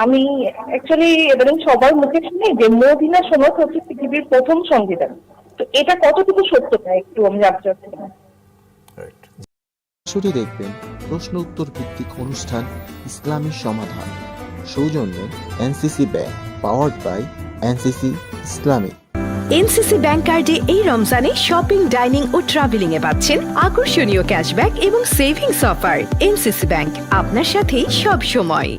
আমি অ্যাকচুয়ালি এবারে সবার মুখে শুনি যে মদিনা সনদ হচ্ছে পৃথিবীর প্রথম সংবিধান। তো এটা কতটুকু সত্যতা একটু আমি জানতে চাচ্ছিলাম। রাইট। ছুটি দেখবেন প্রশ্ন উত্তর ভিত্তিক অনুষ্ঠান ইসলামী সমাধান, সৌজন্যে NCC bank, powered by NCC ইসলামী। এনসিসি ব্যাংক কার্ডে এই রমজানে শপিং, ডাইনিং ও ট্রাভেলিং এ পাচ্ছেন আকর্ষণীয় ক্যাশব্যাক এবং সেভিংস অফার। এনসিসি ব্যাংক, আপনার সাথেই সব সময়।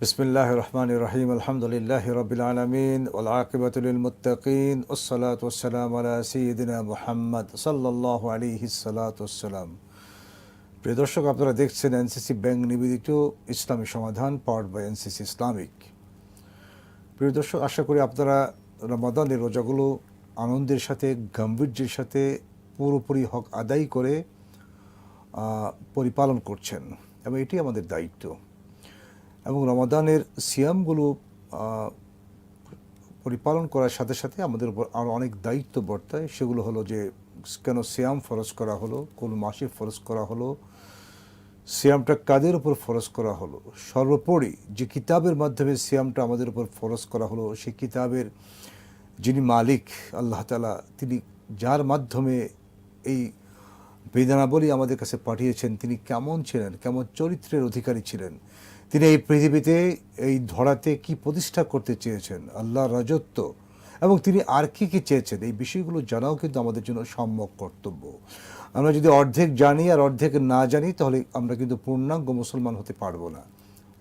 বিসমিল্লাহির রহমানির রহিম, আলহামদুলিল্লাহি রাব্বিল আলামিন, ওয়াল আকিবাতু লিল মুত্তাকিন, ওয়াসসালাতু ওয়াসসালামু আলা সাইয়্যিদিনা মুহাম্মদ সাল্লাল্লাহু আলাইহি সাল্লাতু ওয়াসসালাম। প্রিয় দর্শক, আপনারা দেখছেন এনসিসি ব্যাংক নিবেদিত ইসলামী সমাধান, পাওয়ার্ড বাই এনসিসি ইসলামিক। প্রিয় দর্শক, আশা করি আপনারা রমাদানের রোজাগুলো আনন্দের সাথে, গাম্ভীর্যের সাথে পুরোপুরি হক আদায় করে পরিপালন করছেন, এবং এটি আমাদের দায়িত্ব। এবং রমাদানের সিয়ামগুলো পরিপালন করার সাথে সাথে আমাদের উপর আরও অনেক দায়িত্ব বর্তায়। সেগুলো হলো যে কেন সিয়াম ফরজ করা হলো, কোন মাসে ফরজ করা হলো, সিয়ামটা কাদের উপর ফরজ করা হলো, সর্বোপরি যে কিতাবের মাধ্যমে সিয়ামটা আমাদের উপর ফরজ করা হলো সেই কিতাবের যিনি মালিক আল্লাহ তাআলা, তিনি যার মাধ্যমে এই বিধানাবলী আমাদের কাছে পাঠিয়েছেন, তিনি কেমন ছিলেন, কেমন চরিত্রের অধিকারী ছিলেন, তিনি এই পৃথিবীতে, এই ধরাতে কি প্রতিষ্ঠা করতে চেয়েছেন, আল্লাহর রাজত্ব, এবং তিনি আর কি কি চেয়েছেন, এই বিষয়গুলো জানাও কিন্তু আমাদের জন্য সম্যক কর্তব্য। আমরা যদি অর্ধেক জানি আর অর্ধেক না জানি, তাহলে আমরা কিন্তু পূর্ণাঙ্গ মুসলমান হতে পারবো না।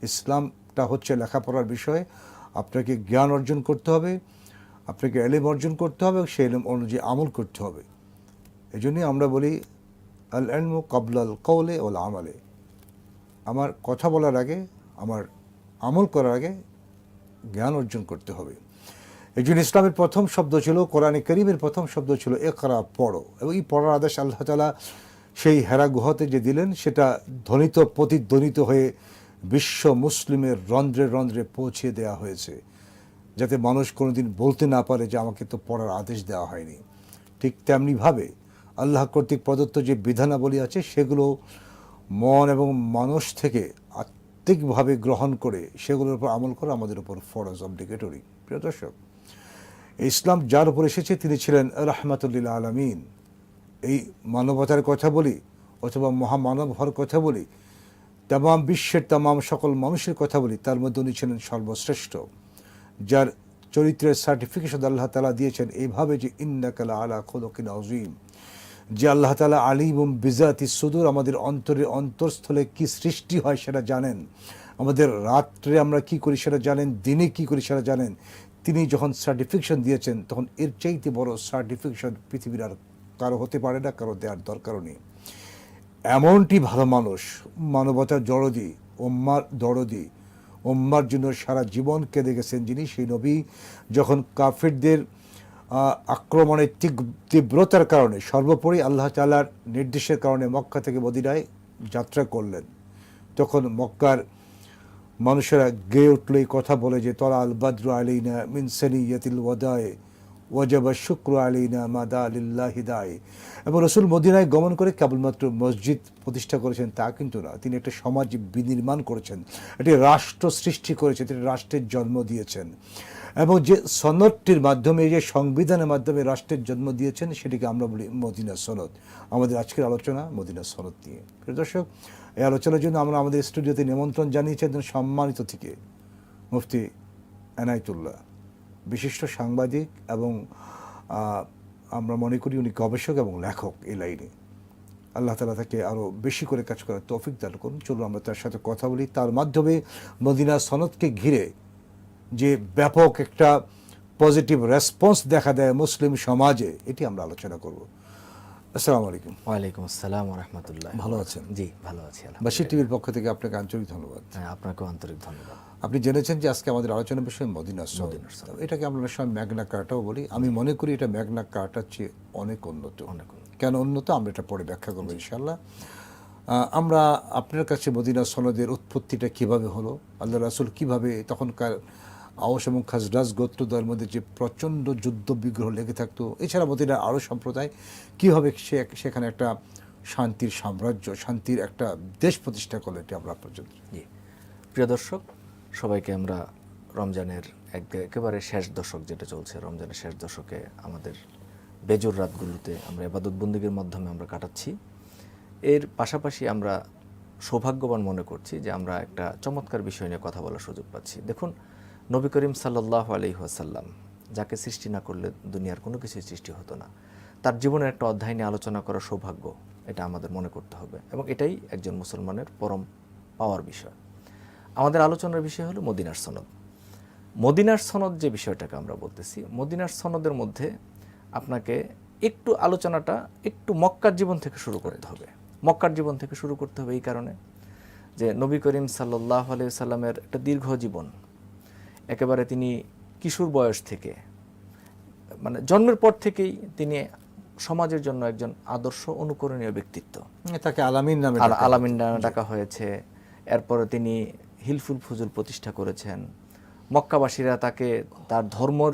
ইসলামটা হচ্ছে লেখাপড়ার বিষয়। আপনাকে জ্ঞান অর্জন করতে হবে, আপনাকে এলেম অর্জন করতে হবে, এবং সেই এলেম অনুযায়ী আমল করতে হবে। এই জন্যই আমরা বলি আল ইলমু ক্বাবলাল কওলি ওয়াল আমালে। আমার কথা বলার আগে, আমার আমল করার আগে জ্ঞান অর্জন করতে হবে। এই জন্য ইসলামের প্রথম শব্দ ছিল, কোরআনে কারীমের প্রথম শব্দ ছিল ইকরা, পড়ো। এবং এই পড়ার আদেশ আল্লাহ তাআলা সেই হেরা গুহাতে যে দিলেন, সেটা ধ্বনিত প্রতিধ্বনিত হয়ে বিশ্ব মুসলিমের রন্ধ্রে রন্ধ্রে পৌঁছে দেওয়া হয়েছে, যাতে মানুষ কোনোদিন বলতে না পারে যে আমাকে তো পড়ার আদেশ দেওয়া হয়নি। ঠিক তেমনিভাবে আল্লাহ কর্তৃক প্রদত্ত যে বিধানাবলী আছে, সেগুলো মন এবং মানুষ থেকে আত্মিকভাবে গ্রহণ করে সেগুলোর উপর আমল করা আমাদের উপর ফরজ, অবলিগেটরি। প্রিয় দর্শক, ইসলাম যার উপর এসেছে তিনি ছিলেন রাহমাতুল লিল আলামিন। এই মানবতার কথা বলি অথবা মহামানব হওয়ার কথা বলি, তামাম বিশ্বের তামাম সকল মানুষের কথা বলি, তার মধ্যে উনি ছিলেন সর্বশ্রেষ্ঠ, যার চরিত্রের সার্টিফিকেশন আল্লাহ তাআলা দিয়েছেন এইভাবে যে ইন্নাকা লাআলা খুলুকিন আযীম। যে আল্লাহ তাআলা আলিমুম বিজাতি সুদূর, আমাদের অন্তরের অন্তরস্থলে কি সৃষ্টি হয় সেটা জানেন, আমাদের রাত্রে আমরা কি করি সেটা জানেন, দিনে কি করি সেটা জানেন। তিনি যখন সার্টিফিকেশন দিয়েছেন, তখন এর চাইতে বড় সার্টিফিকেশন পৃথিবীর আর কারো হতে পারে না, কারো দেওয়ার দরকারও নেই। এমনটি ভালো মানুষ, মানবতার দরদি, উম্মার দরদি, উম্মার জন্য সারা জীবন কেঁদে গেছেন যিনি, সেই নবী যখন কাফিরদের আক্রমণের তীব্রতার কারণে, সর্বোপরি আল্লাহ তাআলার নির্দেশের কারণে মক্কা থেকে মদিনায় যাত্রা করলেন, তখন মক্কার মানুষেরা গেয়ে উঠল এই কথা বলে যে তলা আল বাদরু আলাইনা মিন সানিয়াতিল ওয়াদায়ে ওয়াজাবা শুকরু আলাইনা মাদা লিল্লাহি দায়ে। এবং রাসূল মদিনায় গমন করে কেবলমাত্র মসজিদ প্রতিষ্ঠা করেছেন তা কিন্তু না, তিনি একটা সমাজ বিনির্মাণ করেছেন, একটি রাষ্ট্র সৃষ্টি করেছেন, তিনি রাষ্ট্রের জন্ম দিয়েছেন। এবং যে সনদটির মাধ্যমে, যে সংবিধানের মাধ্যমে রাষ্ট্রের জন্ম দিয়েছেন, সেটিকে আমরা বলি মদিনা সনদ। আমাদের আজকের আলোচনা মদিনা সনদ নিয়ে। প্রিয় দর্শক, এই আলোচনার জন্য আমরা আমাদের স্টুডিওতে নিমন্ত্রণ জানিয়েছেন সম্মানিত থেকে মুফতি এনায়েতুল্লাহ, বিশিষ্ট সাংবাদিক, এবং আমরা মনে করি উনি গবেষক এবং লেখক এই লাইনে। আল্লাহ তাআলা তাকে আরও বেশি করে কাজ করার তৌফিক দান করুন। চলুন আমরা তার সাথে কথা বলি, তার মাধ্যমে মদিনা সনদকে ঘিরে যে ব্যাপক একটা পজিটিভ রেসপন্স দেখা দেয় মুসলিম সমাজে, এটি আমরা আলোচনা করব। আসসালামু আলাইকুম। ওয়ালাইকুম আসসালাম ওয়া রাহমাতুল্লাহ। ভালো আছেন? জি, ভালো আছি আলহামদুলিল্লাহ। বাশির টিভির পক্ষ থেকে আপনাকে আন্তরিক ধন্যবাদ। হ্যাঁ, আপনাকেও আন্তরিক ধন্যবাদ। আপনি জেনেছেন যে আজকে আমাদের আলোচনার বিষয় মদিনা সনদ। এটাকে আমরা অনেক সময় ম্যাগনা কার্টাও বলি। আমি মনে করি এটা ম্যাগনা কার্টার চেয়ে অনেক উন্নত। কেন উন্নত আমরা এটা পরে ব্যাখ্যা করবো ইনশাআল্লাহ। আমরা আপনার কাছে মদিনা সনদের উৎপত্তিটা কিভাবে হলো, আল্লাহ রাসূল কিভাবে তখনকার আওস এবং খাজরাজ গোত্রদ্বয়ের মধ্যে যে প্রচণ্ড যুদ্ধ বিগ্রহ লেগে থাকতো, এছাড়া মদিনার আরও সম্প্রদায় কীভাবে সেখানে একটা শান্তির সাম্রাজ্য, শান্তির একটা দেশ প্রতিষ্ঠা করলো, এটি আমরা পর্যন্ত। জি, প্রিয় দর্শক, সবাইকে আমরা রমজানের একেবারে শেষ দশক যেটা চলছে, রমজানের শেষ দশকে আমাদের বেজোর রাতগুলোতে আমরা ইবাদত বন্দেগীর মাধ্যমে আমরা কাটাচ্ছি। এর পাশাপাশি আমরা সৌভাগ্যবান মনে করছি যে আমরা একটা চমৎকার বিষয় নিয়ে কথা বলার সুযোগ পাচ্ছি। দেখুন, নবী করিম সাল্লাল্লাহু আলাইহি ওয়াসাল্লাম, যাকে সৃষ্টি না করলে দুনিয়ার কোনো কিছুই সৃষ্টি হতো না, তার জীবনের একটা অধ্যায় নিয়ে আলোচনা করার সৌভাগ্য এটা আমাদের মনে করতে হবে, এবং এটাই একজন মুসলমানের পরম পাওয়ার বিষয়। আমাদের আলোচনার বিষয় হলো মদিনার সনদ। মদিনার সনদ যে বিষয়টাকে আমরা বলতেছি, মদিনার সনদের মধ্যে আপনাকে একটু আলোচনাটা একটু মক্কার জীবন থেকে শুরু করতে হবে। মক্কার জীবন থেকে শুরু করতে হবে এই কারণে যে নবী করিম সাল্লাল্লাহু আলাইহি সাল্লামের একটা দীর্ঘ জীবন, একেবারে তিনি কিশোর বয়স থেকে, মানে জন্মের পর থেকেই তিনি সমাজের জন্য একজন আদর্শ অনুকরণীয় ব্যক্তিত্ব। তাকে আলামিন নামে আলামিন নামে ডাকা হয়েছে। এরপরে তিনি হিলফুল ফুজুল প্রতিষ্ঠা করেছেন। মক্কাবাসীরা তাকে তার ধর্মর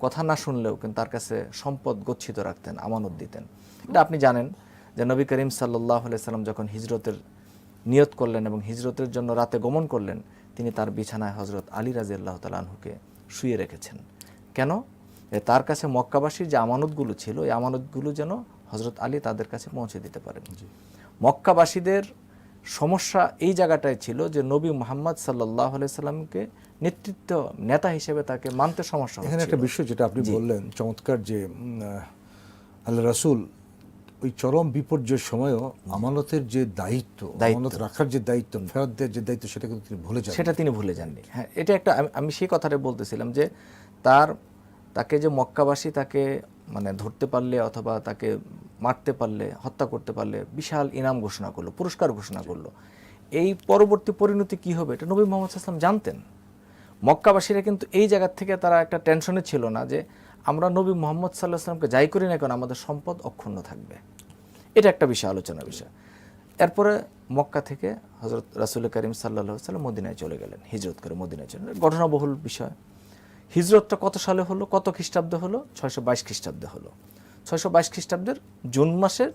কথা না শুনলেও কিন্তু তার কাছে সম্পদ গচ্ছিত রাখতেন, আমানত দিতেন। এটা আপনি জানেন যে নবী করিম সাল্লাল্লাহু আলাইহি সাল্লাম যখন হিজরতের নিয়ত করলেন এবং হিজরতের জন্য রাতে গমন করলেন, তিনি তার বিছানায় হযরত আলী রাদিয়াল্লাহু তাআলা আনহুকে শুইয়ে রেখেছেন। কেন? তার কাছে মক্কাবাসীর যে আমানতগুলো ছিল, এই আমানতগুলো যেন হযরত আলী তাদের কাছে পৌঁছে দিতে পারেন। মক্কাবাসীদের সমস্যা এই জায়গাটায় ছিল যে নবী মুহাম্মদ সাল্লাল্লাহু আলাইহি সাল্লামকে নেতৃত্ব নেতা হিসেবে তাকে মানতে সমস্যা হচ্ছিল। এখানে একটা বিষয় যেটা আপনি বললেন চমৎকার, যে আল্লাহ রাসূল ওই চরম বিপর্যয়ের সময়ও আমানতের যে দায়িত্ব, আমানত রাখার যে দায়িত্ব, ফেরত দেওয়ার যে দায়িত্ব, সেটা কিন্তু তিনি ভুলে যান। সেটা তিনি ভুলে যাননি। হ্যাঁ, এটা একটা আমি সেই কথাটা বলতেছিলাম যে তাকে যে মক্কাবাসী তাকে মানে ধরতে পারলে অথবা তাকে মারতে পারলে, হত্যা করতে পারলে বিশাল ইনাম ঘোষণা করলো, পুরস্কার ঘোষণা করলো। এই পরবর্তী পরিণতি কি হবে এটা নবী মুহাম্মদ সাল্লাল্লাহু আলাইহি ওয়াসাল্লাম জানতেন। মক্কাবাসীরা কিন্তু এই জায়গা থেকে তারা একটা টেনশনে ছিল না যে আমরা নবী মুহাম্মদ সাল্লাল্লাহু আলাইহি ওয়াসাল্লামকে যাই করি না কেন আমাদের সম্পদ অক্ষুণ্ণ থাকবে। এটা একটা বিষয়, আলোচনার বিষয়। এরপরে মক্কা থেকে হযরত রাসূল করিম সাল্লাল্লাহু আলাইহি ওয়াসাল্লাম মদিনায় চলে গেলেন, হিজরত করে মদিনায় চলে গেলেন। ঘটনাবহুল বিষয়। হিজরতটা কত সালে হলো, কত খ্রিস্টাব্দে হলো? 622 খ্রিস্টাব্দে হলো। 622 খ্রিস্টাব্দের জুন মাসের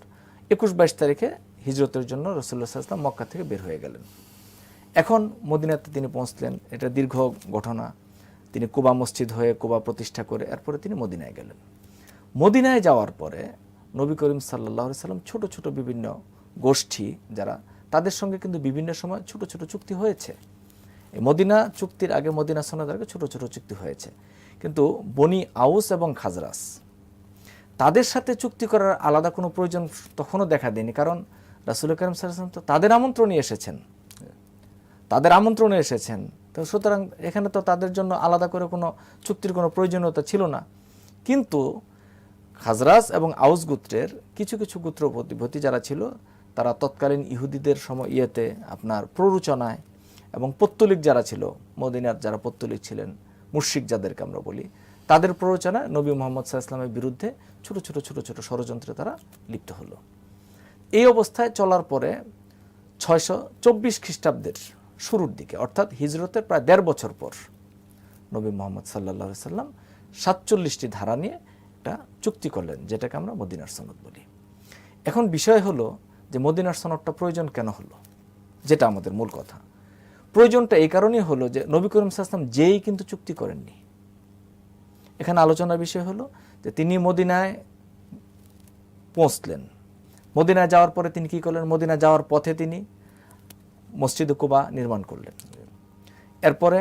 21-22 তারিখে হিজরতের জন্য রাসূলুল্লাহ সাল্লাল্লাহু আলাইহি ওয়াসাল্লাম মক্কা থেকে বের হয়ে গেলেন। এখন মদিনাতে তিনি পৌঁছলেন, এটা দীর্ঘ ঘটনা। তিনি কুবা মসজিদ হয়ে কুবা প্রতিষ্ঠা করে এরপরে তিনি মদিনায় গেলেন। মদিনায় যাওয়ার পরে নবী করিম সাল্লাল্লাহু আলাইহি ওয়াসাল্লাম ছোট ছোট বিভিন্ন গোষ্ঠী যারা, তাদের সঙ্গে কিন্তু বিভিন্ন সময় ছোট ছোট চুক্তি হয়েছে। এই মদিনা চুক্তির আগে, মদিনা সনদের আগে ছোট ছোট চুক্তি হয়েছে, কিন্তু বনি আউস এবং খাজরাজ তাদের সাথে চুক্তি করার আলাদা কোনো প্রয়োজন তখনও দেখা দেয়নি, কারণ রাসূল করিম সাল্লাল্লাহু আলাইহি ওয়াসাল্লাম তো তাদের আমন্ত্রণে এসেছেন। তো সুতরাং এখানে তো তাদের জন্য আলাদা করে কোনো চুক্তির কোনো প্রয়োজনীয়তা ছিল না। কিন্তু খাজরাজ এবং আউস গোত্রের কিছু কিছু গোত্রপতি যারা ছিল, তারা তৎকালীন ইহুদিদের আপনার প্ররোচনায় এবং পত্তলিক যারা ছিল, মদিনার যারা পত্তলিক ছিলেন, মুশরিক যাদেরকে আমরা বলি, তাদের প্ররোচনায় নবী মুহাম্মদ সাল্লাল্লাহু আলাইহি ওয়াসাল্লামের বিরুদ্ধে ছোট ছোট ষড়যন্ত্রে তারা লিপ্ত হলো। এই অবস্থায় চলার পরে 624 খ্রিস্টাব্দের শুরুর দিকে, অর্থাৎ হিজরতের প্রায় 1.5 বছর পর, নবী মুহাম্মদ সাল্লাল্লাহু আলাইহি ওয়াসাল্লাম 47টি ধারা নিয়ে একটা চুক্তি করলেন, যেটাকে আমরা মদিনার সনদ বলি। এখন বিষয় হলো যে মদিনার সনদটা প্রয়োজন কেন হলো, যেটা আমাদের মূল কথা। প্রয়োজনটা এই কারণেই হলো যে নবী করিম সাল্লাল্লাহু আলাইহি ওয়াসাল্লাম যেই কিন্তু চুক্তি করেননি। এখানে আলোচনার বিষয় হলো যে তিনি মদিনায় পৌঁছলেন। মদিনায় যাওয়ার পরে তিনি কি করলেন? মদিনায় যাওয়ার পথে তিনি মসজিদে কুবা নির্মাণ করলেন। এরপরে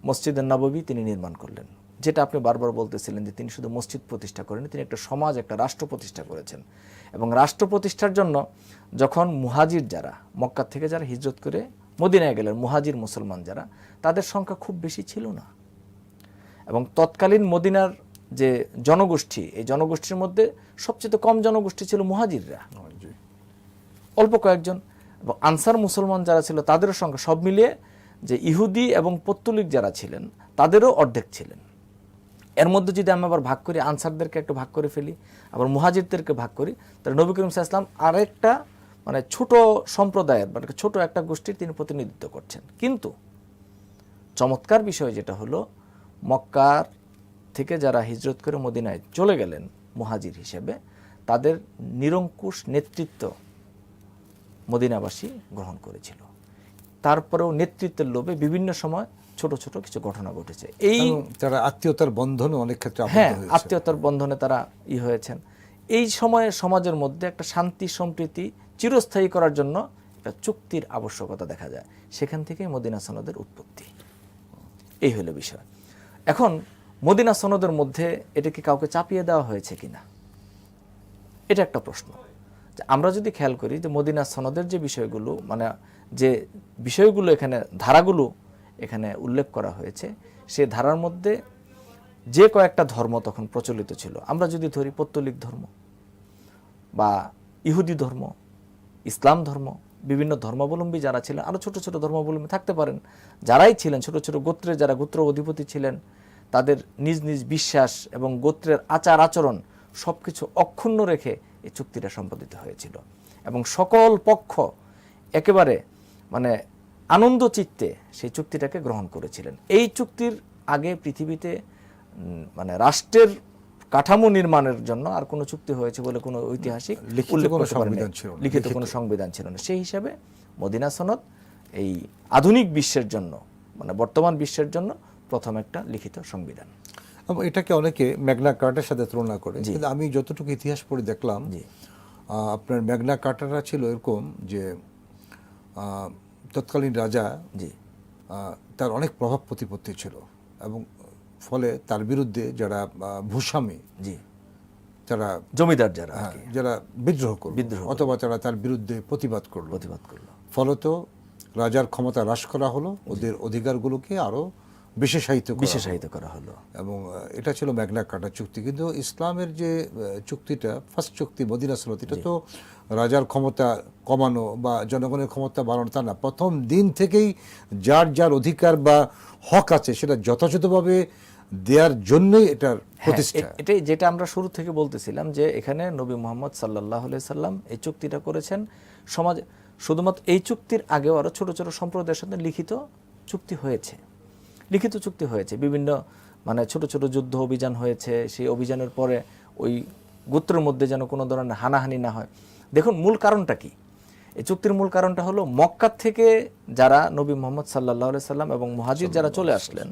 মসজিদে নববী তিনি নির্মাণ করলেন, যেটা আপনি বারবার বলতেছিলেন যে তিনি শুধু মসজিদ প্রতিষ্ঠা করেন, তিনি একটা সমাজ, একটা রাষ্ট্র প্রতিষ্ঠা করেছেন। এবং রাষ্ট্র প্রতিষ্ঠার জন্য যখন মুহাজির যারা, মক্কা থেকে যারা হিজরত করে মদিনায় গেলেন, মুহাজির মুসলমান যারা, তাদের সংখ্যা খুব বেশি ছিল না। এবং তৎকালীন মদিনার যে জনগোষ্ঠী, এই জনগোষ্ঠীর মধ্যে সবচেয়ে কম জনগোষ্ঠী ছিল মুহাজিররা, অল্প কয়েকজন। এবং আনসার মুসলমান যারা ছিল তাদেরও সংখ্যা, সব মিলিয়ে যে ইহুদি এবং পত্তলিক যারা ছিলেন তাদেরও অর্ধেক ছিলেন। এর মধ্যে যদি আমি আবার ভাগ করি, আনসারদেরকে একটু ভাগ করে ফেলি, আবার মুহাজিরদেরকে ভাগ করি, তাহলে নবী করিম সাল্লাল্লাহু আলাইহি ওয়াসাল্লাম আরেকটা মানে ছোট সম্প্রদায়ের মানে ছোট একটা গোষ্ঠীর তিনি প্রতিনিধিত্ব করছেন। কিন্তু চমৎকার বিষয় যেটা হলো, মক্কার থেকে যারা হিজরত করে মদিনায় চলে গেলেন মুহাজির হিসেবে, তাদের নিরঙ্কুশ নেতৃত্ব মদিনাবাসী গ্রহণ করেছিল। তারপরেও নেতৃত্বের লোভে বিভিন্ন সময় ছোট ছোট কিছু ঘটনা ঘটেছে। এই এবং তারা আত্মীয়তার বন্ধনে অনেক ক্ষেত্রে আবদ্ধ হ্যাঁ, হয়েছে। আত্মীয়তার বন্ধনে তারা হয়েছেন। এই সময়ে সমাজের মধ্যে একটা শান্তি সম্প্রীতি চিরস্থায়ী করার জন্য একটা চুক্তির আবশ্যকতা দেখা যায়। সেখান থেকেই মদিনা সনদের উৎপত্তি। এই হলো বিষয়। এখন মদিনা সনদের মধ্যে এটা কি কাউকে চাপিয়ে দেওয়া হয়েছে কিনা, এটা একটা প্রশ্ন। যে আমরা যদি খেয়াল করি যে মদিনা সনদের যে বিষয়গুলো, মানে যে বিষয়গুলো এখানে ধারাগুলো এখানে উল্লেখ করা হয়েছে, সে ধারার মধ্যে যে কয়েকটা ধর্ম তখন প্রচলিত ছিল, আমরা যদি ধরি পৌত্তলিক ধর্ম বা ইহুদি ধর্ম, ইসলাম ধর্ম, বিভিন্ন ধর্মাবলম্বী যারা ছিলেন, আরও ছোট ছোট ধর্মাবলম্বী থাকতে পারেন, যারাই ছিলেন ছোট ছোট গোত্রের যারা গোত্র অধিপতি ছিলেন, তাদের নিজ নিজ বিশ্বাস এবং গোত্রের আচার আচরণ সব কিছু অক্ষুণ্ণ রেখে এই চুক্তিটা সম্পাদিত হয়েছিল। এবং সকল পক্ষ একেবারে মানে আনন্দ চিত্তে সেই চুক্তিটাকে গ্রহণ করেছিলেন। এই চুক্তির আগে পৃথিবীতে মানে রাষ্ট্রের কাঠামো নির্মাণের জন্য আর কোনো চুক্তি হয়েছে বলে কোনো ঐতিহাসিক লিখিত কোনো সংবিধান ছিল না। লিখিত কোনো সংবিধান ছিল না। সেই হিসাবে মদিনা সনদ এই আধুনিক বিশ্বের জন্য, মানে বর্তমান বিশ্বের জন্য প্রথম একটা লিখিত সংবিধান। এবং এটাকে অনেকে ম্যাগনা কার্টার সাথে তুলনা করে, কিন্তু আমি যতটুকু ইতিহাস পড়ে দেখলাম, আপনার ম্যাগনা কার্টারা ছিল এরকম যে তৎকালীন রাজা তার অনেক প্রভাব প্রতিপত্তি ছিল, এবং ফলে তার বিরুদ্ধে যারা ভূস্বামী, যারা জমিদার যারা বিদ্রোহ করলো অথবা যারা তার বিরুদ্ধে প্রতিবাদ করলো, ফলত রাজার ক্ষমতা হ্রাস করা হলো, ওদের অধিকারগুলোকে আরো বিশেষায়িত করা হলো। এবং এটা ছিল ম্যাগনা কার্টা চুক্তি। কিন্তু ইসলামের যে চুক্তিটা, ফার্স্ট চুক্তি মদিনা সনদ, এটা তো রাজার ক্ষমতা কমানো বা জনগণের ক্ষমতা বাড়ানো তা না। প্রথম দিন থেকেই যার যার অধিকার বা হক আছে সেটা যথাযথভাবে দেওয়ার জন্যই এটার প্রতিষ্ঠা। এটাই যেটা আমরা শুরু থেকে বলতেছিলাম যে এখানে নবী মুহাম্মদ সাল্লাল্লাহু আলাইহি সাল্লাম এই চুক্তিটা করেছেন। সমাজ শুধুমাত্র এই চুক্তির আগেও আরো ছোট ছোট সম্প্রদায়ের সাথে লিখিত চুক্তি হয়েছে। বিভিন্ন মানে ছোট ছোট যুদ্ধ অভিযান হয়েছে। সেই অভিযানের পরে ওই গোত্রের মধ্যে যেন কোনো ধরনের হানাহানি না হয়। দেখুন মূল কারণটা কি? এই চুক্তির মূল কারণটা হলো মক্কা থেকে যারা নবী মুহাম্মদ সাল্লাল্লাহু আলাইহি সাল্লাম এবং মুহাজির যারা চলে আসলেন,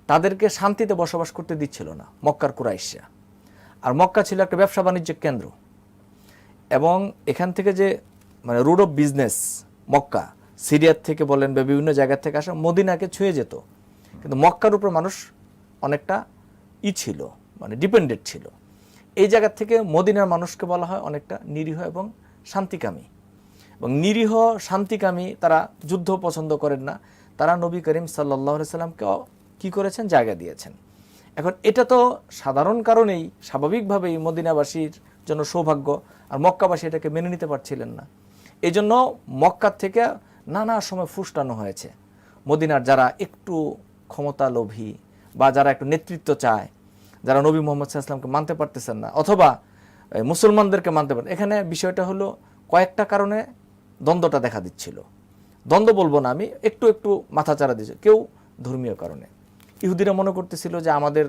তাদেরকে শান্তিতে বসবাস করতে দিচ্ছিল না মক্কার কুরাইশরা। আর মক্কা ছিল একটা ব্যবসা বাণিজ্যের কেন্দ্র, এবং এখান থেকে যে মানে রুট অফ বিজনেস মক্কা, সিরিয়ার থেকে বলেন বা বিভিন্ন জায়গা থেকে আসা মদিনাকে ছুঁয়ে যেত। কিন্তু মক্কার উপর মানুষ অনেকটা ছিল, মানে ডিপেন্ডেন্ট ছিল। এই জায়গা থেকে মদিনার মানুষকে বলা হয় অনেকটা নিরীহ এবং শান্তিকামী। এবং নিরীহ শান্তিকামী তারা যুদ্ধ পছন্দ করেন না। তারা নবী করিম সাল্লাল্লাহু আলাইহি সাল্লামকে কি করেছেন? জায়গা দিয়েছেন। এখন এটা তো সাধারণ কারণেই স্বাভাবিকভাবেই মদিনাবাসীর জন্য সৌভাগ্য, আর মক্কাবাসী এটাকে মেনে নিতে পারছিলেন না। এই জন্য মক্কার থেকে নানা সময় ফুসটানো হয়েছে মদিনার যারা একটু ক্ষমতা লোভী বা যারা একটু নেতৃত্ব চায়, যারা নবী মুহাম্মদ সাল্লাল্লাহু আলাইহি সাল্লামকে মানতে পারতেছেন না অথবা মুসলমানদেরকে মানতে পারেন। এখানে বিষয়টা হলো কয়েকটা কারণে দ্বন্দ্বটা দেখা দিচ্ছিল। দ্বন্দ্ব বলবো না আমি, একটু একটু মাথাচাড়া দিচ্ছে। কেউ ধর্মীয় কারণে, ইহুদিরা মনে করতেছিল যে আমাদের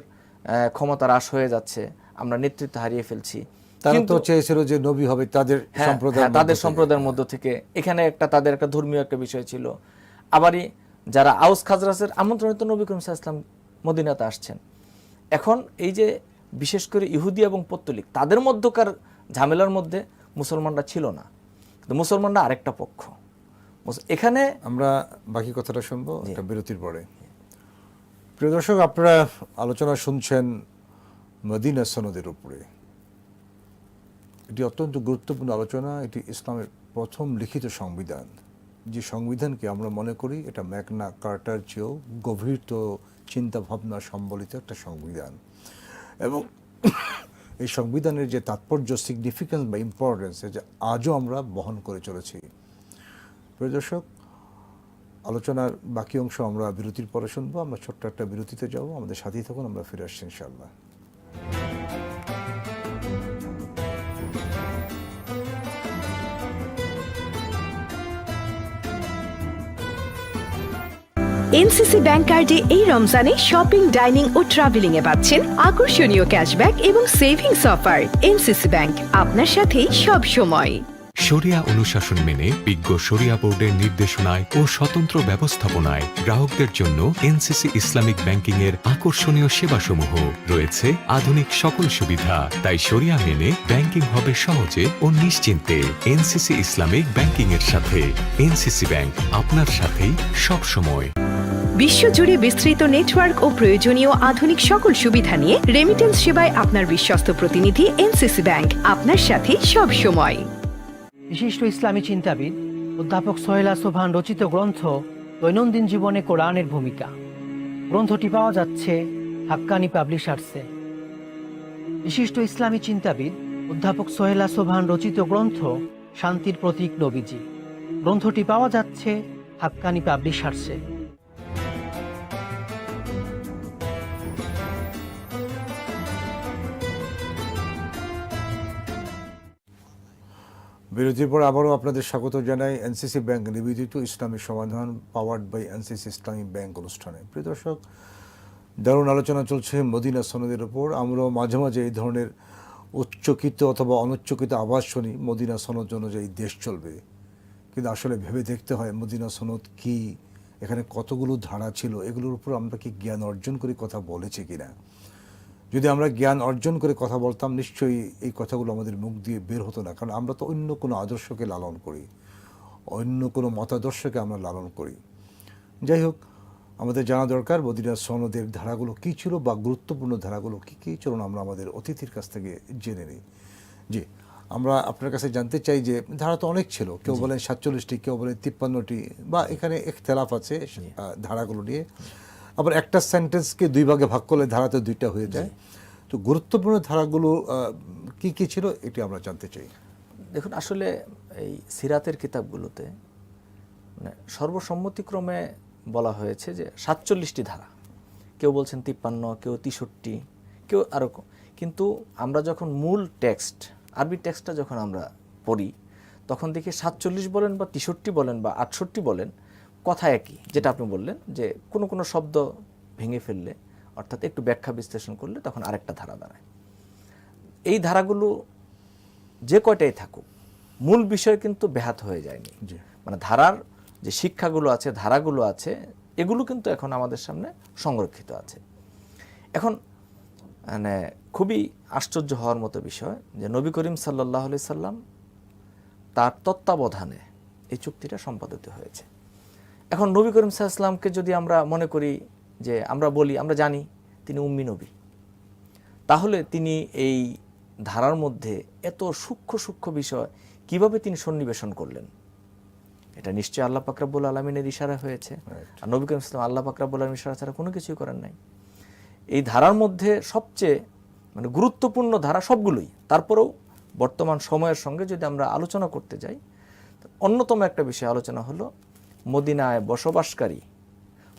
ক্ষমতা হ্রাস হয়ে যাচ্ছে, আমরা নেতৃত্ব হারিয়ে ফেলছি। তারা তো চেয়েছিল যে নবী হবে তাদের সম্প্রদায়ের মধ্য থেকে। এখানে তাদের একটা ধর্মীয় একটা বিষয় ছিল। আবারই যারা আউস খাজরাজের আমন্ত্রণিত নবী করিম সাল্লাল্লাহু আলাইহি ওয়াসাল্লাম মদিনাতে আসছেন। এখন এই যে বিশেষ করে ইহুদি এবং পৌত্তলিক, তাদের মধ্যকার ঝামেলার মধ্যে মুসলমানরা ছিল না, কিন্তু মুসলমানরা আরেকটা পক্ষ। এখানে আমরা বাকি কথাটা শুনবো একটা বিরতির পরে। প্রিয় দর্শক, আপনারা আলোচনা শুনছেন মদিনা সনদের উপরে। এটি অত্যন্ত গুরুত্বপূর্ণ আলোচনা। এটি ইসলামের প্রথম লিখিত সংবিধান, যে সংবিধানকে আমরা মনে করি এটা ম্যাগনা কার্টার চেয়েও গভীর চিন্তা ভাবনা সম্বলিত একটা সংবিধান। এবং এই সংবিধানের যে তাৎপর্য, সিগনিফিকেন্স বা ইম্পর্টেন্স, যে আজও আমরা বহন করে চলেছি। প্রিয় দর্শক, আলোচনার বাকি অংশ আমরা বিরতির পরে শুনবো। আমরা ছোট্ট একটা বিরতিতে যাব, আমাদের সাথেই থাকুন, আমরা ফিরে আসছি ইনশাআল্লাহ। এনসিসি ব্যাংক কার্ডে এই রমজানে শপিং, ডাইনিং ও ট্রাভেলিং এ পাচ্ছেন আকর্ষণীয় ক্যাশব্যাক এবং সেভিংস অফার। এনসিসি ব্যাংক, আপনার সাথেই সব সময়। শরিয়া অনুশাসন মেনে বিজ্ঞ শরিয়া বোর্ডের নির্দেশনায় ও স্বতন্ত্র ব্যবস্থাপনায় গ্রাহকদের জন্য এনসিসি ইসলামিক ব্যাংকিং এর আকর্ষণীয় সেবাসমূহ রয়েছে। আধুনিক সকল সুবিধা, তাই শরিয়া মেনে ব্যাংকিং হবে সহজে ও নিশ্চিন্তে। এনসিসি ইসলামিক ব্যাংকিং এর সাথে। এনসিসি ব্যাংক, আপনার সাথেই সব সময়। বিশ্বজুড়ে বিস্তৃত নেটওয়ার্ক ও প্রয়োজনীয় আধুনিক সকল সুবিধা নিয়ে রেমিটেন্স সেবায় আপনার বিশ্বস্ত প্রতিনিধি এনসিসি ব্যাংক, আপনার সাথে সব সময়। বিশিষ্ট ইসলামী চিন্তাবিদ অধ্যাপক সোহেলা সোবহান রচিত গ্রন্থ দৈনন্দিন জীবনে কোরআনের ভূমিকা। গ্রন্থটি পাওয়া যাচ্ছে হাক্কানি পাবলিশার্সে। বিশিষ্ট ইসলামী চিন্তাবিদ অধ্যাপক সোহেলা সোবহান রচিত গ্রন্থ শান্তির প্রতীক নবীজি। গ্রন্থটি পাওয়া যাচ্ছে হাক্কানি পাবলিশার্সে। বিরতির পর আবারও আপনাদের স্বাগত জানাই এনসিসি ব্যাংক নিবেদিত ইসলামী সমাধান powered by NCC Islami bank অনুষ্ঠানে। প্রিয় দর্শক, দারুণ আলোচনা চলছে মদিনা সনদের উপর। আমরা মাঝে মাঝে এই ধরনের উচ্চকিত অথবা অনুচ্চকিত আওয়াজ শুনি, মদিনা সনদ অনুযায়ী দেশ চলবে। কিন্তু আসলে ভেবে দেখতে হয় মদিনা সনদ কি, এখানে কতগুলো ধারা ছিল, এগুলোর উপর আমরা কি জ্ঞান অর্জন করে কথা বলেছি কিনা। যদি আমরা জ্ঞান অর্জন করে কথা বলতাম, নিশ্চয়ই এই কথাগুলো আমাদের মুখ দিয়ে বের হতো না। কারণ আমরা তো অন্য কোনো আদর্শকে লালন করি, অন্য কোনো মতাদর্শকে আমরা লালন করি। যাই হোক, আমাদের জানা দরকার মদিনা সনদের ধারাগুলো কী ছিল বা গুরুত্বপূর্ণ ধারাগুলো কী কী। চলুন আমরা আমাদের অতিথির কাছ থেকে জেনে নিই। জি, আমরা আপনার কাছে জানতে চাই যে ধারা তো অনেক ছিল, কেউ বলেন 47টি, কেউ বলেন 53টি, বা এখানে ইখতিলাফ আছে ধারাগুলো নিয়ে। আবার একটা সেন্টেন্সকে দুই ভাগে ভাগ করলে ধারাতে দুইটা হয়ে যায়। তো গুরুত্বপূর্ণ ধারাগুলো কি কি ছিল এটি আমরা জানতে চাই। দেখুন, আসলে এই সিরাতের কিতাবগুলোতে মানে সর্বসম্মতিক্রমে বলা হয়েছে যে 47টি ধারা। কেউ বলছেন 53, কেউ 63, কেউ আরও। কিন্তু আমরা যখন মূল টেক্সট, আরবি টেক্সটটা যখন আমরা পড়ি, তখন দেখি 47 বলেন বা 63 বলেন বা 68 বলেন, কথা একই। যেটা আপনি বললেন যে কোনো কোনো শব্দ ভেঙে ফেললে, অর্থাৎ একটু ব্যাখ্যা বিশ্লেষণ করলে তখন আরেকটা ধারা দাঁড়ায়। এই ধারাগুলো যে কয়টাই থাকুক, মূল বিষয় কিন্তু ব্যাহত হয়ে যায়নি। মানে ধারার যে শিক্ষাগুলো আছে, ধারাগুলো আছে, এগুলো কিন্তু এখন আমাদের সামনে সংরক্ষিত আছে। এখন মানে খুবই আশ্চর্য হওয়ার মতো বিষয় যে নবী করিম সাল্লাল্লাহু আলাইহি সাল্লাম তার তত্ত্বাবধানে এই চুক্তিটা সম্পাদিত হয়েছে। এখন নবী করিম সাল্লাল্লাহু আলাইহি সাল্লামকে যদি আমরা মনে করি যে আমরা বলি, আমরা জানি তিনি উম্মি নবী, তাহলে তিনি এই ধারার মধ্যে এত সূক্ষ্ম সূক্ষ্ম বিষয় কিভাবে তিনি সন্নিবেশন করলেন? এটা নিশ্চয়ই আল্লাহ পাক রব্বুল আলামিনের ইশারা হয়েছে। আর নবী করিম সাল্লাল্লাহু আলাইহি ওয়াসাল্লাম আল্লাহ পাক রব্বুল আলামিনের ইশারা ছাড়া কোনো কিছুই করেন নাই। এই ধারার মধ্যে সবচেয়ে মানে গুরুত্বপূর্ণ ধারা সবগুলোই। তারপরেও বর্তমান সময়ের সঙ্গে যদি আমরা আলোচনা করতে যাই, অন্যতম একটা বিষয় আলোচনা হলো মদিনায় বসবাসকারী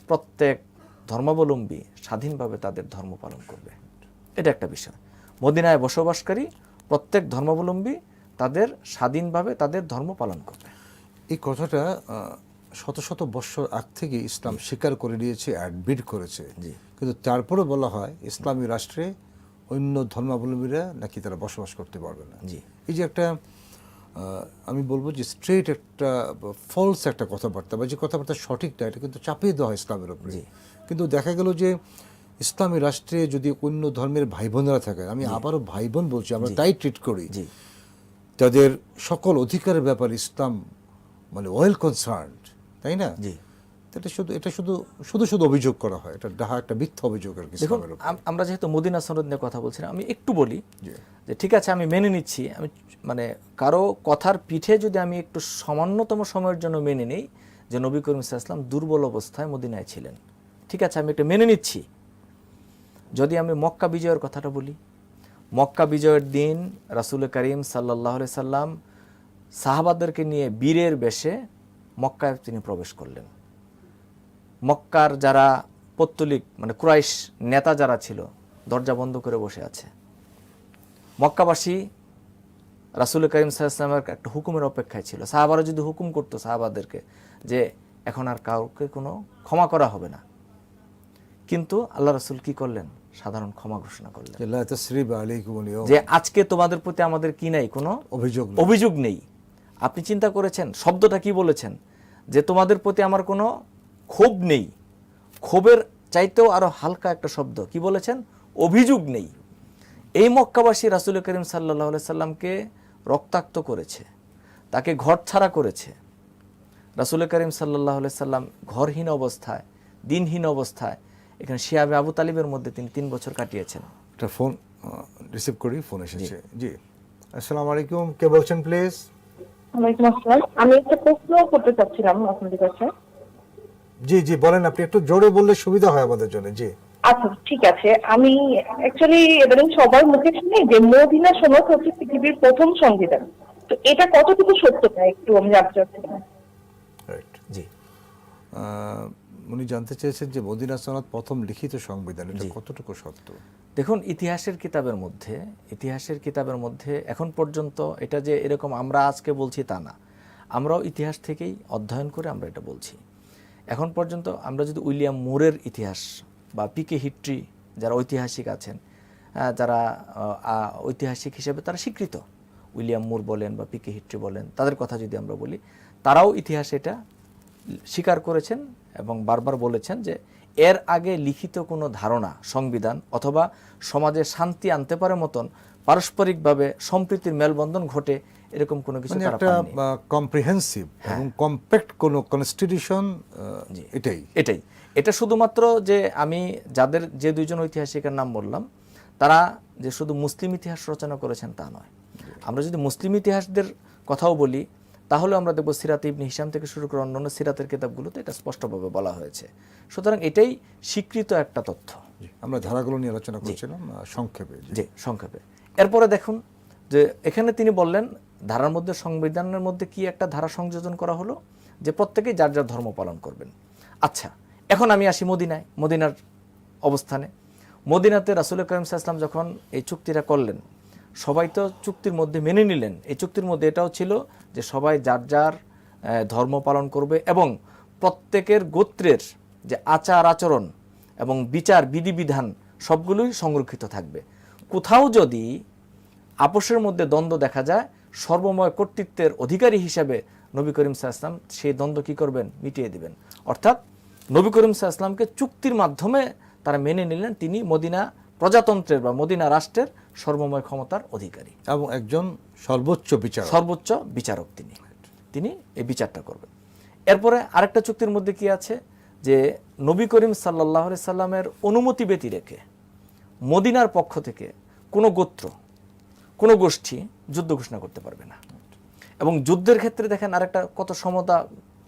প্রত্যেক ধর্মাবলম্বী স্বাধীনভাবে তাদের ধর্ম পালন করবে। এটা একটা বিষয়। মদিনায় বসবাসকারী প্রত্যেক ধর্মাবলম্বী তাদের স্বাধীনভাবে তাদের ধর্ম পালন করবে। এই কথাটা শত শত বৎসর আগ থেকে ইসলাম স্বীকার করে নিয়েছে, অ্যাডমিট করেছে। কিন্তু তারপরে বলা হয় ইসলামী রাষ্ট্রে অন্য ধর্মাবলম্বীরা নাকি তারা বসবাস করতে পারবে না। এই যে একটা আমি বলবো যে স্ট্রেট একটা ফলস একটা কথাবার্তা, বা যে কথাবার্তা সঠিক না, এটা কিন্তু চাপিয়ে দেওয়া হয় ইসলামের উপরে। কিন্তু দেখা গেল যে ইসলামী রাষ্ট্রে যদি অন্য ধর্মের ভাই বোনেরা থাকে, আমি আবারও ভাই বোন বলছি, আমরা তাই ট্রিট করি, তাদের সকল অধিকারের ব্যাপারে ইসলাম মানে ওয়েল কনসার্নড, তাই না? এটা শুধু অভিযোগ করা হয়, এটা একটা মিথ্যা অভিযোগ আর কি। দেখুন, আমরা যেহেতু মদিনা সনদ নিয়ে কথা বলছিলাম, আমি একটু বলি যে ঠিক আছে, আমি মেনে নিচ্ছি, আমি মানে কারো কথার পিঠে যদি আমি একটু সামান্যতম সময়ের জন্য মেনে নিই যে নবী করিম সাল্লাল্লাহু আলাইহি ওয়াসাল্লাম দুর্বল অবস্থায় মদিনায় ছিলেন, ঠিক আছে, আমি এটা মেনে নিচ্ছি। যদি আমি মক্কা বিজয়ের কথাটা বলি, মক্কা বিজয়ের দিন রাসূল করিম সাল্লাল্লাহু আলাইহি সাল্লাম সাহাবাদেরকে নিয়ে বীরের বেশে মক্কায় তিনি প্রবেশ করলেন। মক্কার যারা পৌত্তলিক মানে কুরাইশ নেতা যারা ছিল, দরজা বন্ধ করে বসে আছে। মক্কাবাসী রাসূল করিম সাল্লাল্লাহু আলাইহি ওয়াসাল্লামের একটা হুকুমের অপেক্ষায় ছিল। সাহাবারা যদি হুকুম করতো সাহাবাদেরকে যে এখন আর কাউকে কোনো ক্ষমা করা হবে না। কিন্তু আল্লাহ রাসূল কি করলেন? সাধারণ ক্ষমা ঘোষণা করলেন লা তাসরিবা আলাইকুমুল ইয়াউম, যে আজকে তোমাদের প্রতি আমাদের কি নাই, কোনো অভিযোগ নেই। অভিযোগ নেই। আপনি চিন্তা করেছেন শব্দটা কি বলেছেন? যে তোমাদের প্রতি আমার কোনো ক্ষোভ নেই। ক্ষোভের চাইতেও আরো হালকা একটা শব্দ কি বলেছেন? অভিযোগ নেই। এই মক্কাবাসী রাসূল করিম সাল্লাল্লাহু আলাইহি সাল্লামকে রক্তাক্ত করেছে, তাকে ঘর ছাড়া করেছে। রাসূল করিম সাল্লাল্লাহু আলাইহি সাল্লাম ঘরহীন অবস্থায়, দিনহীন অবস্থায় এখানে শিয়াবে আবু তালিবের মধ্যে তিনি 3 বছর কাটিয়েছেন। একটা ফোন রিসিভ করি, ফোন এসেছে। জি, আসসালামু আলাইকুম, কে বলছেন প্লিজ? ওয়ালাইকুম আসসালাম। আমি একটা প্রশ্ন করতে চাচ্ছিলাম আপনাদের কাছে। জি জি বলেন, আপনি একটু জোরে বললে সুবিধা হয় আমাদের জন্য। জি আচ্ছা ঠিক আছে। আমি অ্যাকচুয়ালি এবারে সবার মুখে শুনি যে মদিনা সনদ হচ্ছে পৃথিবীর প্রথম সংবিধান। তো এটা কতটুকু সত্যতা একটু আমি জানতে চাচ্ছিলাম। রাইট। জি, উনি জানতে চেয়েছেন যে মদিনা সনদ প্রথম লিখিত সংবিধান, এটা কতটুকু সত্য? দেখুন ইতিহাসের কিতাবের মধ্যে এখন পর্যন্ত এটা যে এরকম আমরা আজকে বলছি তা না, আমরাও ইতিহাস থেকেই অধ্যয়ন করে আমরা এটা বলছি। এখন পর্যন্ত আমরা যদি উইলিয়াম মুরের ইতিহাস বা পিকে হিস্ট্রি, যারা ঐতিহাসিক আছেন, যারা ঐতিহাসিক হিসেবে তারা স্বীকৃত, উইলিয়াম মুর বলেন বা পিকে হিস্ট্রি বলেন, তাদের কথা যদি আমরা বলি, তারাও ইতিহাসে এটা স্বীকার করেছেন এবং বারবার বলেছেন যে এর আগে লিখিত কোনো ধারণা, সংবিধান অথবা সমাজে শান্তি আনতে পারে মতন পারস্পরিকভাবে সম্প্রীতির মেলবন্ধন ঘটে এরকম কোনো কিছু মানে তারা একটা পাননি। কম্প্রিহেন্সিভ এবং কম্প্যাক্ট কোনো কনস্টিটিউশন, এটাই। এটা শুধুমাত্র যে আমি যে দুইজন ঐতিহাসিকের নাম বললাম তারা যে শুধু মুসলিম ইতিহাস রচনা করেছেন তা নয়। আমরা যদি মুসলিম ইতিহাসদের কথাও বলি তাহলে আমরা দেখব সিরাত ইবনে হিশাম থেকে শুরু করে অন্যান্য সিরাতের কিতাবগুলোতে এটা স্পষ্টভাবে বলা হয়েছে। সুতরাং এটাই স্বীকৃত একটা তথ্য। আমরা ধারাগুলো নিয়ে আলোচনা করছিলাম সংক্ষেপে। জি, সংক্ষেপে। এরপরে দেখুন যে এখানে তিনি বললেন ধারার মধ্যে, সংবিধানের মধ্যে কি একটা ধারা সংযোজন করা হলো যে প্রত্যেকেই যার যার ধর্ম পালন করবেন। আচ্ছা, এখন আমি আসি মদিনার অবস্থানে। মদিনাতে রাসূল করিম সাল্লাল্লাহু আলাইহি ওয়াসাল্লাম যখন এই চুক্তিটা করলেন, সবাই তো চুক্তির মধ্যে মেনে নিলেন। এই চুক্তির মধ্যে এটাও ছিল যে সবাই যার যার ধর্ম পালন করবে এবং প্রত্যেকের গোত্রের যে আচার আচরণ এবং বিচার বিধিবিধান সবগুলোই সংরক্ষিত থাকবে। কোথাও যদি আপোষের মধ্যে দ্বন্দ্ব দেখা যায়, সর্বময় কর্তৃত্বের অধিকারী হিসেবে নবী করিম সাল্লাল্লাহু আলাইহি ওয়াসাল্লাম সেই দ্বন্দ্ব কি করবেন? মিটিয়ে দিবেন। অর্থাৎ নবী করিম সাল্লাল্লাহু আলাইহি ওয়াসাল্লামকে চুক্তির মাধ্যমে তারা মেনে নিলেন তিনি মদিনা প্রজাতন্ত্রের বা মদিনা রাষ্ট্রের সর্বময় ক্ষমতার অধিকারী এবং একজন সর্বোচ্চ বিচারক তিনি এই বিচারটা করবেন। এরপরে আরেকটা চুক্তির মধ্যে কি আছে যে নবী করিম সাল্লাল্লাহু আলাইহি সাল্লামের অনুমতি ব্যতি রেখে মদিনার পক্ষ থেকে কোনো গোত্র, কোনো গোষ্ঠী যুদ্ধ ঘোষণা করতে পারবে না। এবং যুদ্ধের ক্ষেত্রে দেখেন আরেকটা কত সমতা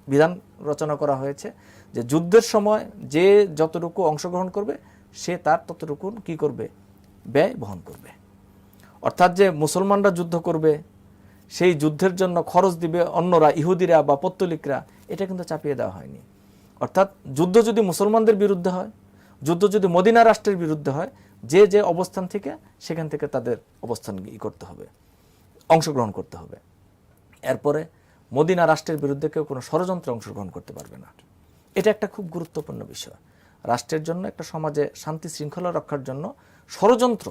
বিধান রচনা করা হয়েছে যে যুদ্ধের সময় যে যতটুকু অংশগ্রহণ করবে সে তার ততটুকু কি করবে? ব্যয় বহন করবে। অর্থাৎ যে মুসলমানরা যুদ্ধ করবে সেই যুদ্ধের জন্য খরচ দিবে অন্যরা, ইহুদিরা বা পত্তলিকরা, এটা কিন্তু চাপিয়ে দেওয়া হয়নি। অর্থাৎ যুদ্ধ যদি মুসলমানদের বিরুদ্ধে হয়, যুদ্ধ যদি মদিনা রাষ্ট্রের বিরুদ্ধে হয়, যে যে অবস্থান থেকে সেখান থেকে তাদের অবস্থান করতে হবে, অংশগ্রহণ করতে হবে। এরপরে মদিনা রাষ্ট্রের বিরুদ্ধে কেউ কোনো ষড়যন্ত্রে অংশগ্রহণ করতে পারবে না। এটা একটা খুব গুরুত্বপূর্ণ বিষয়। রাষ্ট্রের জন্য, একটা সমাজে শান্তি শৃঙ্খলা রক্ষার জন্য ষড়যন্ত্র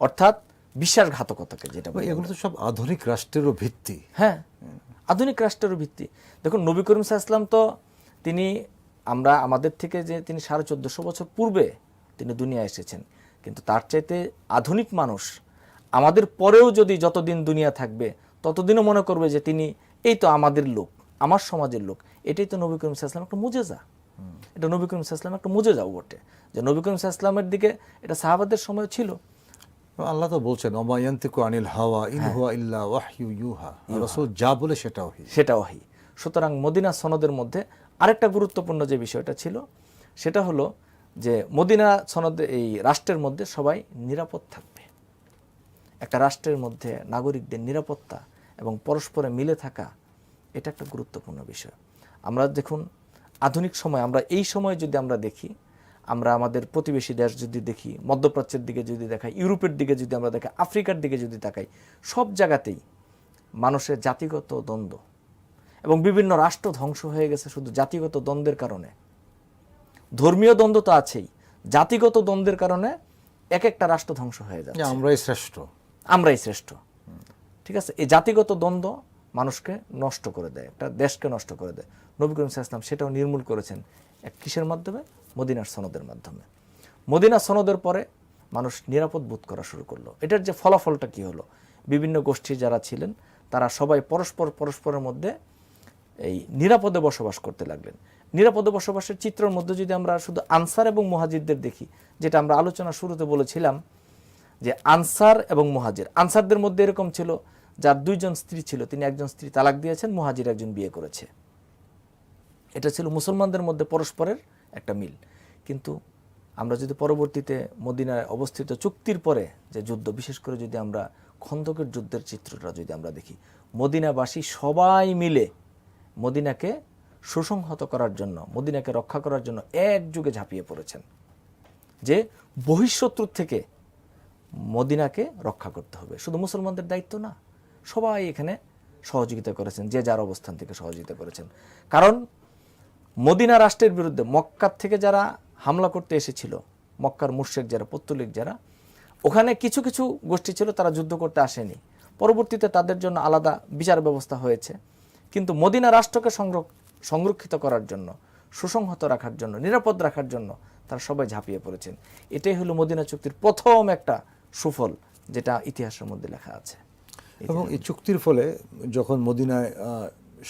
অর্থাৎ বিশ্বাসঘাতকতাকে যেটা বলে, এগুলো তো সব আধুনিক রাষ্ট্রেরও ভিত্তি। হ্যাঁ, আধুনিক রাষ্ট্রেরও ভিত্তি। দেখুন নবী করিম সাল্লাল্লাহু আলাইহি ওয়াসাল্লাম তো তিনি আমাদের থেকে যে তিনি 1450 বছর পূর্বে তিনি দুনিয়া এসেছেন, কিন্তু তার চাইতে আধুনিক মানুষ আমাদের পরেও যদি যতদিন দুনিয়া থাকবে ততদিনও মনে করবে যে তিনি এই তো আমাদের লোক, আমার সমাজের লোক। এটাই তো নবী করিম সাল্লাল্লাহু আলাইহি ওয়াসাল্লাম একটা মুজেজা। এটা নবী করিম সাল্লাল্লাহু আলাইহি ওয়াসাল্লাম একটা মুজেজাও বটে যে নবী করিম সাল্লাল্লাহু আলাইহি ওয়াসাল্লামের দিকে এটা সাহাবাদের সময় ছিল। আল্লাহ তো বলছেন ওমা ইয়ান্তিকু আনিল হাওয়া ইন হুয়া ইল্লা ওয়াহয়ু ইউহা, রাসূল যা বলে সেটা ওহী। সুতরাং মদিনা সনদের মধ্যে আরেকটা গুরুত্বপূর্ণ যে বিষয়টা ছিল সেটা হলো যে মদিনা সনদ, এই রাষ্ট্রের মধ্যে সবাই নিরাপদ থাকবে। একটা রাষ্ট্রের মধ্যে নাগরিকদের নিরাপত্তা এবং পরস্পরে মিলে থাকা, এটা একটা গুরুত্বপূর্ণ বিষয়। আমরা দেখুন আধুনিক সময়, আমরা এই সময় যদি আমরা দেখি, আমরা আমাদের প্রতিবেশী দেশ যদি দেখি, মধ্যপ্রাচ্যের দিকে যদি দেখাই, ইউরোপের দিকে যদি আমরা দেখাই, আফ্রিকার দিকে যদি তাকাই, সব জায়গাতেই মানুষের জাতিগত দ্বন্দ্ব এবং বিভিন্ন রাষ্ট্র ধ্বংস হয়ে গেছে শুধু জাতিগত দ্বন্দ্বের কারণে। ধর্মীয় দ্বন্দ্ব তো আছেই, জাতিগত দ্বন্দ্বের কারণে এক একটা রাষ্ট্র ধ্বংস হয়ে যাচ্ছে। আমরাই শ্রেষ্ঠ। আমরাই শ্রেষ্ঠ, ঠিক আছে। এই জাতিগত দ্বন্দ্ব মানুষকে নষ্ট করে দেয়, একটা দেশকে নষ্ট করে দেয়। নবী করিম সাল্লাল্লাহু আলাইহি ওয়াসাল্লাম সেটাও নির্মূল করেছেন এক কিসের মাধ্যমে? মদিনার সনদের মাধ্যমে। মদিনার সনদের পরে মানুষ নিরাপদ বোধ করা শুরু করলো। এটার যে ফলাফলটা কি হলো, বিভিন্ন গোষ্ঠী যারা ছিলেন তারা সবাই পরস্পরের মধ্যে এই নিরাপদে বসবাস করতে লাগলেন। নিরাপদে বসবাসের চিত্রের মধ্যে যদি আমরা শুধু আনসার এবং মুহাজিরদের দেখি, যেটা আমরা আলোচনা শুরুতে বলেছিলাম যে আনসার এবং মুহাজির, আনসারদের মধ্যে এরকম ছিল যার 2 জন স্ত্রী ছিল, তিনি একজন স্ত্রী তালাক দিয়েছেন, মুহাজির একজন বিয়ে করেছে। এটা ছিল মুসলমানদের মধ্যে পরস্পরের একটা মিল। কিন্তু আমরা যদি পরবর্তীতে মদিনায় অবস্থিত চুক্তির পরে যে যুদ্ধ, বিশেষ করে যদি আমরা খন্দকের যুদ্ধের চিত্রটা যদি আমরা দেখি, মদিনাবাসী সবাই মিলে মদিনাকে সুসংহত করার জন্য, মদিনাকে রক্ষা করার জন্য একযোগে ঝাঁপিয়ে পড়েছেন যে বহিঃশত্রুর থেকে মদিনাকে রক্ষা করতে হবে। শুধু মুসলমানদের দায়িত্ব না, সবাই এখানে সহযোগিতা করেছেন, যে যার অবস্থান থেকে সহযোগিতা করেছেন। কারণ মদিনা রাষ্ট্রের বিরুদ্ধে মক্কার থেকে যারা হামলা করতে এসেছিল, মক্কার মুশরিক যারা, পৌত্তলিক যারা, ওখানে কিছু কিছু গোষ্ঠী ছিল তারা যুদ্ধ করতে আসেনি, পরবর্তীতে তাদের জন্য আলাদা বিচার ব্যবস্থা হয়েছে। কিন্তু মদিনা রাষ্ট্রকে সংরক্ষিত করার জন্য, সুসংহত রাখার জন্য, নিরাপদ রাখার জন্য তারা সবাই ঝাঁপিয়ে পড়েছেন। এটাই হলো মদিনা চুক্তির প্রথম একটা সুফল, যেটা ইতিহাসের মধ্যে লেখা আছে। এবং এই চুক্তির ফলে যখন মদিনায়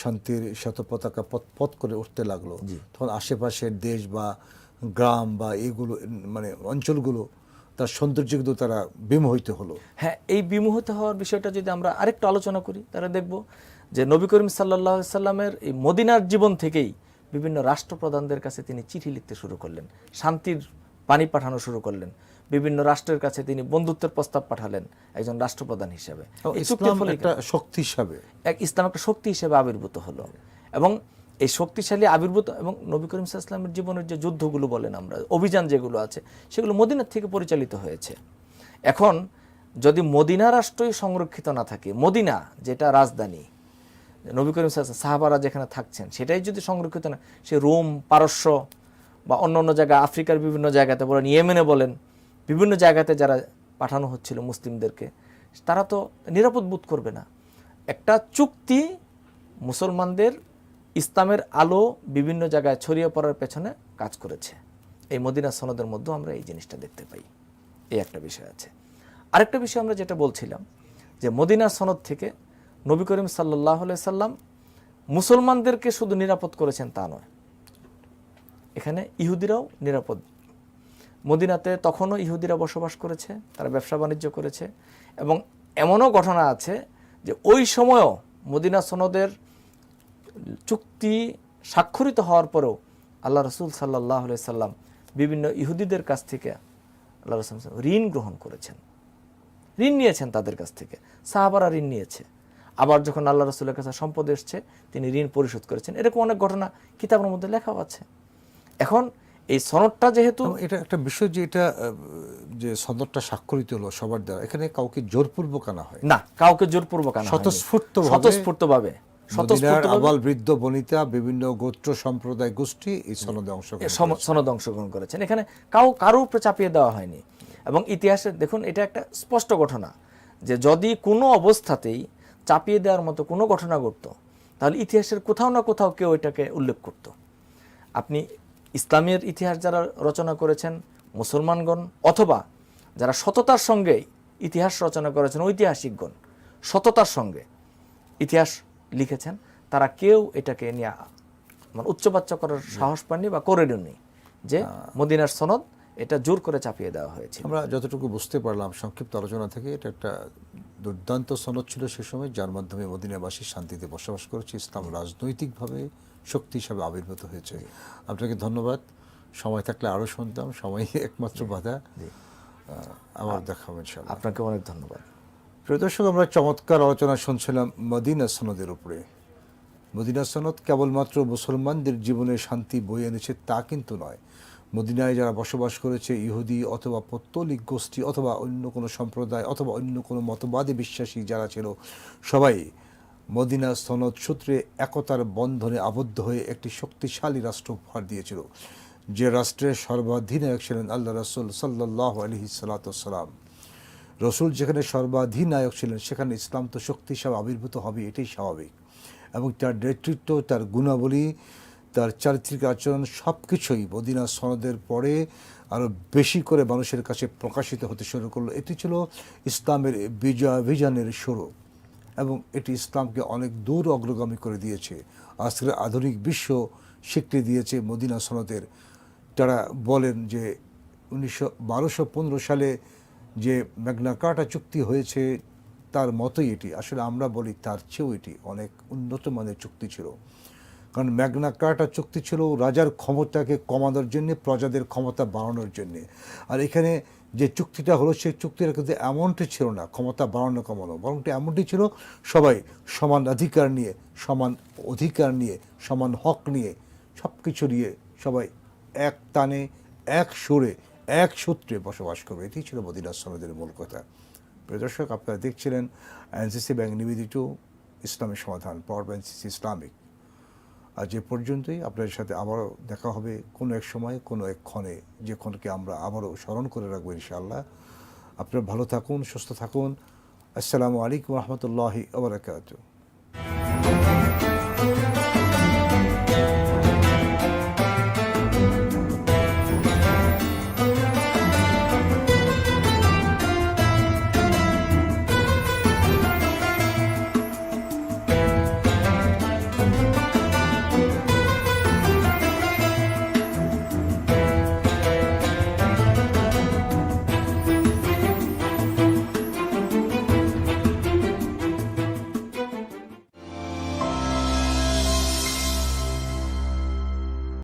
শান্তির শ্বেত পতাকা পথ করে উঠতে লাগলো, তখন আশেপাশের দেশ বা গ্রাম বা এগুলো মানে অঞ্চলগুলো তার সৌন্দর্য কিন্তু তারা বিমোহিত হলো। হ্যাঁ, এই বিমোহিত হওয়ার বিষয়টা যদি আমরা আরেকটু আলোচনা করি, তাহলে দেখব যে নবী করিম সাল্লাল্লাহু আলাইহি সাল্লামের এই মদিনার জীবন থেকেই বিভিন্ন রাষ্ট্রপ্রধানদের কাছে তিনি চিঠি লিখতে শুরু করলেন, শান্তির বাণী পাঠানো শুরু করলেন, বিভিন্ন রাষ্ট্রের কাছে তিনি বন্ধুত্বের প্রস্তাব পাঠালেন একজন রাষ্ট্রপ্রধান হিসেবে। ইসলাম একটা শক্তি হিসাবে, ইসলাম একটা শক্তি হিসেবে আবির্ভূত হলো। এবং এই শক্তিশালী আবির্ভূত, এবং নবী করিম সাল্লাল্লাহু আলাইহি ওয়াসাল্লামের জীবনের যে যুদ্ধগুলো বলেন আমরা, অভিযান যেগুলো আছে, সেগুলো মদিনার থেকে পরিচালিত হয়েছে। এখন যদি মদিনা রাষ্ট্রই সংরক্ষিত না থাকে, মদিনা যেটা রাজধানী, নবী করিম সাল্লাল্লাহু আলাইহি ওয়াসাল্লাম সাহাবারা যেখানে থাকছেন সেটাই যদি সংরক্ষিত না, সে রোম, পারস্য বা অন্য অন্য জায়গা, আফ্রিকার বিভিন্ন জায়গাতে বলেন, ইয়েমেনে বলেন, বিভিন্ন জায়গাতে যারা পাঠানো হচ্ছিল মুসলিমদেরকে, তারা তো নিরাপদ বোধ করবে না। একটা চুক্তি মুসলমানদের ইসলামের আলো বিভিন্ন জায়গায় ছড়িয়ে পড়ার পেছনে কাজ করেছে। এই মদিনা সনদের মধ্যেও আমরা এই জিনিসটা দেখতে পাই। এই একটা বিষয় আছে। আরেকটা বিষয় আমরা যেটা বলছিলাম যে মদিনা সনদ থেকে নবী করিম সাল্লাল্লাহু আলাইহি সাল্লাম মুসলমানদেরকে শুধু নিরাপদ করেছেন তা নয়, এখানে ইহুদিরাও নিরাপদ। মদিনাতে তখনও ইহুদিরা বসবাস করেছে, তারা ব্যবসা বাণিজ্য করেছে, এবং এমনও ঘটনা আছে যে ওই সময়ও মদিনা সনদের চুক্তি স্বাক্ষরিত হওয়ার পরেও আল্লাহ রসুল সাল্লাল্লাহু আলাইহি সাল্লাম বিভিন্ন ইহুদিদের কাছ থেকে আল্লাহ রসুল ঋণ গ্রহণ করেছেন, ঋণ নিয়েছেন তাদের কাছ থেকে। সাহাবারা ঋণ নিয়েছে, আবার যখন আল্লাহ রসুলের কাছে সম্পদ এসছে তিনি ঋণ পরিশোধ করেছেন। এরকম অনেক ঘটনা কিতাবের মধ্যে লেখাও আছে। এখন এই সনদটা যেহেতু এটা একটা বিষয় যে এটা যে সনদটা স্বাক্ষরিত হলো সবার দ্বারা, এখানে কাউকে জোরপূর্বক আনা হয় না, কাউকে জোরপূর্বক আনা হয়নি, স্বতঃস্ফূর্তভাবে আবাল বৃদ্ধ বনিতা বিভিন্ন গোত্র সম্প্রদায় গোষ্ঠী এই সনদে অংশগ্রহণ করেছেন। এখানে কারো উপরে চাপিয়ে দেওয়া হয়নি। এবং ইতিহাসে দেখুন, এটা একটা স্পষ্ট ঘটনা যে যদি কোনো অবস্থাতেই চাপিয়ে দেওয়ার মতো কোনো ঘটনা ঘটতো, তাহলে ইতিহাসের কোথাও না কোথাও কেউ এটাকে উল্লেখ করত। আপনি ইসলামের ইতিহাস যারা রচনা করেছেন মুসলমানগণ, অথবা যারা সততার সঙ্গে ইতিহাস রচনা করেছেন ঐতিহাসিকগণ, সততার সঙ্গে ইতিহাস লিখেছেন, তারা কেউ এটাকে নিয়ে উচ্চবাচ্য করার সাহস পাননি বা করেননি যে মদিনার সনদ এটা জোর করে চাপিয়ে দেওয়া হয়েছে। আমরা যতটুকু বুঝতে পারলাম সংক্ষিপ্ত আলোচনা থেকে, এটা একটা দুর্দান্ত সনদ ছিল সে সময়, যার মাধ্যমে মদিনাবাসী শান্তিতে বসবাস করেছে, ইসলাম রাজনৈতিকভাবে শক্তি হিসাবে আবির্ভূত হয়েছে। আপনাকে ধন্যবাদ। সময় থাকলে আরও শুনতাম, সময় একমাত্র বাধা। আবার দেখা হবে ইনশাআল্লাহ। আপনাকে অনেক ধন্যবাদ। প্রিয় দর্শক, আমরা চমৎকার আলোচনা শুনছিলাম মদিনা সনদের উপরে। মদিনা সনদ কেবলমাত্র মুসলমানদের জীবনে শান্তি বয়ে এনেছে তা কিন্তু নয়। মদিনায় যারা বসবাস করেছে, ইহুদি অথবা পৌত্তলিক গোষ্ঠী অথবা অন্য কোনো সম্প্রদায় অথবা অন্য কোনো মতবাদে বিশ্বাসী যারা ছিল, সবাই মদিনা সনদ সূত্রে একতার বন্ধনে আবদ্ধ হয়ে একটি শক্তিশালী রাষ্ট্র উপহার দিয়েছিল, যে রাষ্ট্রের সর্বাধিনায়ক ছিলেন আল্লাহ রাসূল সাল্লাল্লাহু আলাইহি সাল্লাম। রসুল যেখানে সর্বাধিনায়ক ছিলেন সেখানে ইসলাম তো শক্তি হিসাবে আবির্ভূত হবে, এটাই স্বাভাবিক। এবং তার নেতৃত্ব, তার গুণাবলী, তার চারিত্রিক আচরণ সব কিছুই মদিনা সনদের পরে আরও বেশি করে মানুষের কাছে প্রকাশিত হতে শুরু করলো। এটি ছিল ইসলামের বিজয়াভিযানের শুরু এবং এটি ইসলামকে অনেক দূর অগ্রগামী করে দিয়েছে। আজকের আধুনিক বিশ্ব স্বীকৃতি দিয়েছে মদিনা সনদের। তারা বলেন যে 1215 সালে যে ম্যাগনা কার্টা চুক্তি হয়েছে তার মতোই এটি। আসলে আমরা বলি তার চেয়েও এটি অনেক উন্নত মানের চুক্তি ছিল, কারণ ম্যাগনা কার্টা চুক্তি ছিল রাজার ক্ষমতাকে কমানোর জন্যে, প্রজাদের ক্ষমতা বাড়ানোর জন্যে। আর এখানে যে চুক্তিটা হলো সেই চুক্তিটা কিন্তু এমনটি ছিল না ক্ষমতা বাড়ানো কমানো, বরং এমনটি ছিল সবাই সমান অধিকার নিয়ে, সমান অধিকার নিয়ে, সমান হক নিয়ে, সব কিছু নিয়ে সবাই এক টানে, এক সুরে, এক সূত্রে বসবাস করবে। এটি ছিল মদিনা সনদের মূল কথা। প্রিয় দর্শক, আপনারা দেখছিলেন এনসিসি ব্যাংক নিবেদিত ইসলামের সমাধান, পাওয়ার বাই এনসিসি ইসলামিক। আজ এ পর্যন্তই। আপনাদের সাথে আবারও দেখা হবে কোনো এক সময়, কোনো এক ক্ষণে, যে ক্ষণকে আমরা আবারও স্মরণ করে রাখবো ইনশাআল্লাহ। আপনারা ভালো থাকুন, সুস্থ থাকুন। আসসালামু আলাইকুম রহমতুল্লাহি ওয়া বারাকাতুহু।